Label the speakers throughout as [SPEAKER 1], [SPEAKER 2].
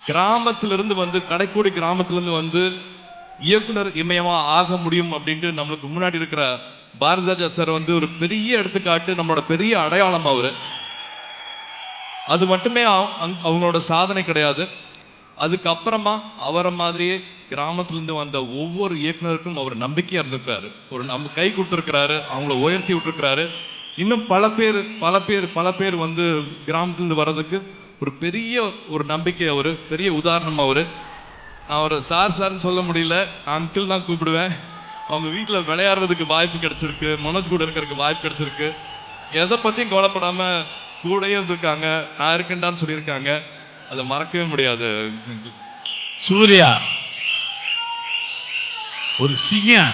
[SPEAKER 1] கிராமத்திலிருந்து வந்து கடைக்கோடி கிராமத்திலிருந்து வந்து இயக்குனர் இமயமா ஆக முடியும் அப்படின்ட்டு நம்மளுக்கு முன்னாடி இருக்கிற பாரதிராஜா சார் வந்து ஒரு பெரிய எடுத்துக்காட்டு, நம்மளோட பெரிய அடையாளம் அவரு. அது மட்டுமே அவங்களோட சாதனை கிடையாது. அதுக்கப்புறமா அவரை மாதிரியே கிராமத்திலிருந்து வந்த ஒவ்வொரு இயக்குனருக்கும் அவர் நம்பிக்கையா இருந்திருக்காரு. ஒரு நம்ம கை கொடுத்துருக்கிறாரு, அவங்கள உயர்த்தி விட்டுருக்கிறாரு. இன்னும் பல பேர் வந்து கிராமத்திலிருந்து வர்றதுக்கு ஒரு பெரிய ஒரு நம்பிக்கை அவரு, பெரிய உதாரணம் அவரு. நான் அவர் சார்னு சொல்ல முடியல, அங்கிள் தான் கூப்பிடுவேன். அவங்க வீட்டில் விளையாடுறதுக்கு வாய்ப்பு கிடைச்சிருக்கு, மனோஜ் கூட இருக்கிறதுக்கு வாய்ப்பு கிடைச்சிருக்கு. எதை பற்றியும் கவலைப்படாம கூடயே இருந்திருக்காங்க, நான் இருக்கேன்டான்னு சொல்லியிருக்காங்க. அதை மறக்கவே முடியாது.
[SPEAKER 2] சூர்யா ஒரு சிங்கம்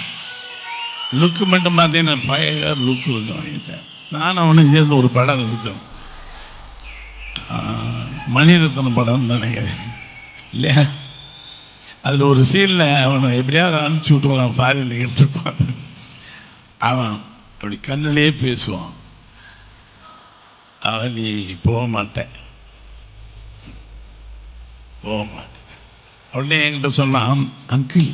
[SPEAKER 2] லுக்கு மட்டும் பார்த்தீங்கன்னா ஃபயர் லுக்கு வாங்கிட்டேன். நான் அவனுக்கு சேர்ந்து ஒரு படம் எடுத்தோம், மணிரத்னம் படம் நினைக்கிறேன் இல்லையா? அதில் ஒரு சீனில் அவனை எப்படியாவது அனுப்பிச்சி விட்டுருவான், ஃபாரின்ல கேட்டுருப்பான். அவன் அப்படி கண்ணிலே பேசுவான், அவன் நீ போக மாட்டேன். உடனே என்கிட்ட சொன்னான், அங்கிள்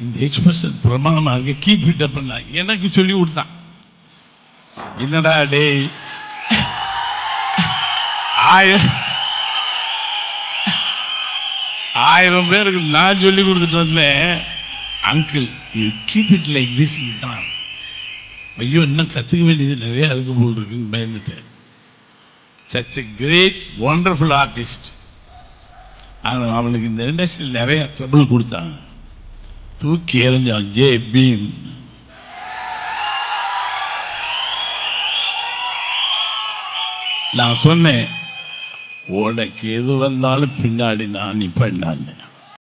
[SPEAKER 2] இந்த எக்ஸ்பிரஷன் பிரமாதமாக இருக்கு, கீப் இட் அப் பண்ண எனக்கு சொல்லி கொடுத்தான். என்னடா டேய், 1000 பேருக்கு நான் சொல்லி கொடுத்துட்டு வந்தேன். Uncle you keep it like this. ஐயோ இன்னும் கற்றுக்க வேண்டியது நிறையா இருக்கு போல் இருக்குன்னு பயந்துட்டேன். Such a great wonderful artist. அவனுக்கு இந்த இண்டஸ்ட்ரியில் நிறைய ட்ரபிள் கொடுத்தாங்க, தூக்கி எறிஞ்சான் ஜே பீம். நான் சொன்னேன், உனக்கு எது வந்தாலும் பின்னாடி நான் நிப்பேன்.